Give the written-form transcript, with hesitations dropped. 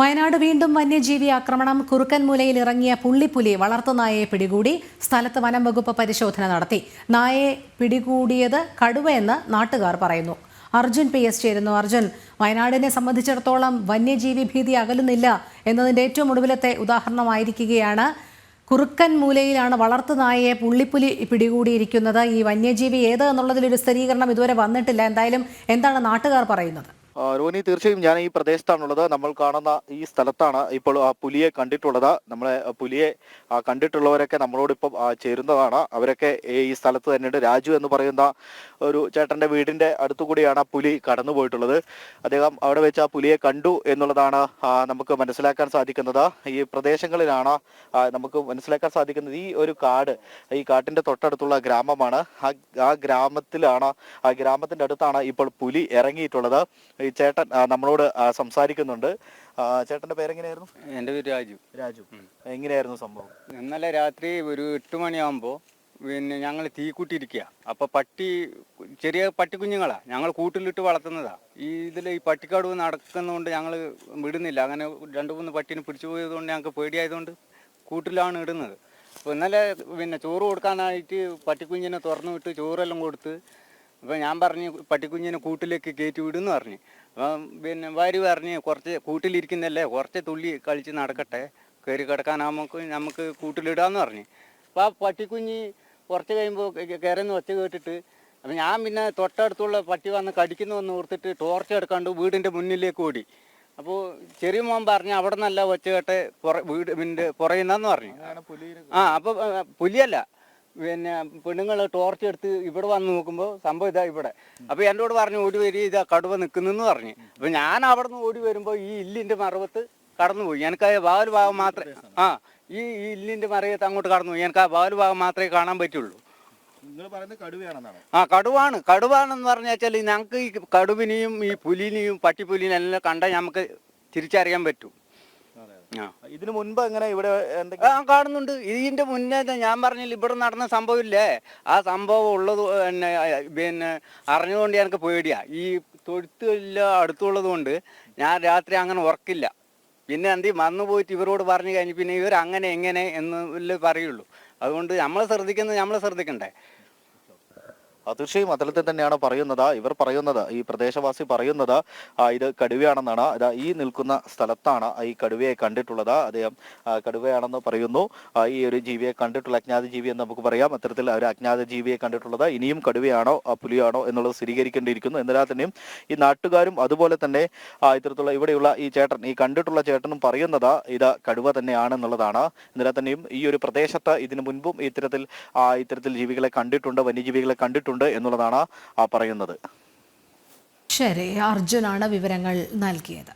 വയനാട് വീണ്ടും വന്യജീവി ആക്രമണം. കുറുക്കൻമൂലയിൽ ഇറങ്ങിയ പുള്ളിപ്പുലി വളർത്തുനായയെ പിടികൂടി. സ്ഥലത്ത് വനം വകുപ്പ് പരിശോധന നടത്തി. നായയെ പിടികൂടിയത് കടുവയെന്ന് നാട്ടുകാർ പറയുന്നു. അർജുൻ PS ചേരുന്നു. അർജുൻ, വയനാടിനെ സംബന്ധിച്ചിടത്തോളം വന്യജീവി ഭീതി അകലുന്നില്ല എന്നതിൻ്റെ ഏറ്റവും ഒടുവിലത്തെ ഉദാഹരണമായിരിക്കുകയാണ്. കുറുക്കൻമൂലയിലാണ് വളർത്തുനായയെ പുള്ളിപ്പുലി പിടികൂടിയിരിക്കുന്നത്. ഈ വന്യജീവി ഏത് എന്നുള്ളതിലൊരു സ്ഥിരീകരണം ഇതുവരെ വന്നിട്ടില്ല. എന്തായാലും എന്താണ് നാട്ടുകാർ പറയുന്നത്? റോനി, തീർച്ചയായും ഞാൻ ഈ പ്രദേശത്താണുള്ളത്. നമ്മൾ കാണുന്ന ഈ സ്ഥലത്താണ് ഇപ്പോൾ പുലിയെ കണ്ടിട്ടുള്ളത്. നമ്മളെ പുലിയെ കണ്ടിട്ടുള്ളവരൊക്കെ നമ്മളോടിപ്പം ചേരുന്നതാണ്. അവരൊക്കെ ഈ സ്ഥലത്ത് തന്നെയുണ്ട്. രാജു എന്ന് പറയുന്ന ഒരു ചേട്ടൻ്റെ വീടിൻ്റെ അടുത്തുകൂടിയാണ് പുലി കടന്നു പോയിട്ടുള്ളത്. അദ്ദേഹം അവിടെ വെച്ച് ആ പുലിയെ കണ്ടു എന്നുള്ളതാണ് നമുക്ക് മനസ്സിലാക്കാൻ സാധിക്കുന്നത്. ഈ പ്രദേശങ്ങളിലാണ് നമുക്ക് മനസ്സിലാക്കാൻ സാധിക്കുന്നത്. ഈ ഒരു കാട്, ഈ കാട്ടിൻ്റെ തൊട്ടടുത്തുള്ള ഗ്രാമമാണ്. ആ ഗ്രാമത്തിലാണ്, ആ ഗ്രാമത്തിൻ്റെ അടുത്താണ് ഇപ്പോൾ പുലി ഇറങ്ങിയിട്ടുള്ളത്. ഈ ചേട്ടൻ നമ്മളോട് സംസാരിക്കുന്നുണ്ട്. ചേട്ടന്റെ പേരെങ്ങനെയായിരുന്നു? എൻ്റെ പേര് രാജു. എങ്ങനെയായിരുന്നു സംഭവം? ഇന്നലെ രാത്രി ഒരു 8 മണിയാകുമ്പോൾ പിന്നെ ഞങ്ങൾ തീക്കൂട്ടിയിരിക്കുക. അപ്പോൾ ചെറിയ പട്ടിക്കുഞ്ഞുങ്ങളാ ഞങ്ങൾ കൂട്ടിലിട്ട് വളർത്തുന്നതാ. ഈ പട്ടിക്കാട് നടക്കുന്നതുകൊണ്ട് ഞങ്ങൾ വിടുന്നില്ല. അങ്ങനെ 2-3 പട്ടീനെ പിടിച്ചു പോയതുകൊണ്ട് ഞങ്ങൾക്ക് പേടിയായതുകൊണ്ട് കൂട്ടിലാണ് ഇടുന്നത്. അപ്പോൾ ഇന്നലെ ചോറ് കൊടുക്കാനായിട്ട് പട്ടിക്കുഞ്ഞിനെ തുറന്നു വിട്ട് ചോറെല്ലാം കൊടുത്ത്, അപ്പോൾ ഞാൻ പറഞ്ഞ് പട്ടിക്കുഞ്ഞിനെ കൂട്ടിലേക്ക് കയറ്റി വിടുമെന്ന് പറഞ്ഞു. അപ്പം ഭാര്യ പറഞ്ഞ് കുറച്ച് കൂട്ടിലിരിക്കുന്നല്ലേ, കുറച്ച് തുള്ളി കളിച്ച് നടക്കട്ടെ, കയറി കിടക്കാനാകുമ്പോൾ നമുക്ക് കൂട്ടിലിടാമെന്ന് പറഞ്ഞു. അപ്പോൾ ആ പട്ടിക്കുഞ്ഞ് കുറച്ച് കഴിയുമ്പോൾ കയറുന്ന ഒച്ച കേട്ടിട്ട്, അപ്പം ഞാൻ തൊട്ടടുത്തുള്ള പട്ടി വന്ന് കടിക്കുന്നുവെന്ന് ഓർത്തിട്ട് ടോർച്ച് എടുക്കാണ്ട് വീടിൻ്റെ മുന്നിലേക്ക് ഓടി. അപ്പോൾ ചെറിയ മോൻ പറഞ്ഞ് അവിടെ നിന്നല്ല ഒച്ച കേട്ടെ വീടിൻ്റെ പുറയുന്നെന്ന് പറഞ്ഞു. അപ്പോൾ പുലിയല്ല, പെണ്ണുങ്ങൾ ടോർച്ച് എടുത്ത് ഇവിടെ വന്ന് നോക്കുമ്പോൾ സംഭവം ഇതാ ഇവിടെ. അപ്പോൾ എന്നോട് പറഞ്ഞു ഓടി വരി, ഇതാ കടുവ നിൽക്കുന്നെന്ന് പറഞ്ഞു. അപ്പോൾ ഞാൻ അവിടെ നിന്ന് ഓടി വരുമ്പോൾ ഈ ഇല്ലിൻ്റെ മറവത്ത് കടന്നുപോയി. എനിക്ക് ആ വാല് ഭാഗം മാത്രമേ ഈ ഇല്ലിൻ്റെ മറയത്ത് അങ്ങോട്ട് കടന്നുപോയി. എനിക്ക് ആ വാല് ഭാഗം മാത്രമേ കാണാൻ പറ്റുള്ളൂ. കടുവാണെന്ന് പറഞ്ഞാൽ ഞങ്ങൾക്ക് ഈ കടുവിനെയും ഈ പുലിനെയും പട്ടിപ്പുലിനെയും എല്ലാം കണ്ടാൽ നമുക്ക് തിരിച്ചറിയാൻ പറ്റും. ഇതിനു മുൻപ് എങ്ങനെ ഇവിടെ കാണുന്നുണ്ട്? ഇതിന്റെ മുന്നേ ഞാൻ പറഞ്ഞില്ല, ഇവിടെ നടന്ന സംഭവം ഇല്ലേ, ആ സംഭവം ഉള്ളത് അറിഞ്ഞുകൊണ്ട് എനിക്ക് പേടിയാ. ഈ തൊഴുത്തെല്ലാം അടുത്തുള്ളത് കൊണ്ട് ഞാൻ രാത്രി അങ്ങനെ ഉറക്കില്ല. പിന്നെ വന്നു പോയിട്ട് ഇവരോട് പറഞ്ഞു കഴിഞ്ഞ് പിന്നെ ഇവർ അങ്ങനെ എങ്ങനെ എന്നല്ലേ പറയുള്ളൂ. അതുകൊണ്ട് നമ്മൾ ശ്രദ്ധിക്കണ്ടേ. തീർച്ചയായും അത്തരത്തിൽ തന്നെയാണ് പറയുന്നത്. ഇവർ പറയുന്നത്, ഈ പ്രദേശവാസി പറയുന്നത് ഇത് കടുവയാണെന്നാണ്. ഈ നിൽക്കുന്ന സ്ഥലത്താണ് ഈ കടുവയെ കണ്ടിട്ടുള്ളത്. അദ്ദേഹം കടുവയാണെന്ന് പറയുന്നു. ഈ ഒരു ജീവിയെ കണ്ടിട്ടുള്ള അജ്ഞാത ജീവി എന്ന് നമുക്ക് പറയാം. അത്തരത്തിൽ ഒരു അജ്ഞാത ജീവിയെ കണ്ടിട്ടുള്ളത്. ഇനിയും കടുവയാണോ പുലിയാണോ എന്നുള്ളത് സ്ഥിരീകരിക്കേണ്ടിയിരിക്കുന്നു. എന്നാൽ തന്നെയും ഈ നാട്ടുകാരും അതുപോലെ തന്നെ ഇത്തരത്തിലുള്ള ഇവിടെയുള്ള ഈ ചേട്ടൻ, ഈ കണ്ടിട്ടുള്ള ചേട്ടനും പറയുന്നത് ഇത് കടുവ തന്നെയാണെന്നുള്ളതാണ്. എന്നാൽ തന്നെയും ഈ ഒരു പ്രദേശത്ത് ഇതിനു മുൻപും ഇത്തരത്തിൽ ജീവികളെ കണ്ടിട്ടുണ്ട്, വന്യജീവികളെ കണ്ടിട്ടുണ്ട് എന്നുള്ളതാണ് പറയുന്നത്. ശരി, അർജുനാണ് വിവരങ്ങൾ നൽകിയത്.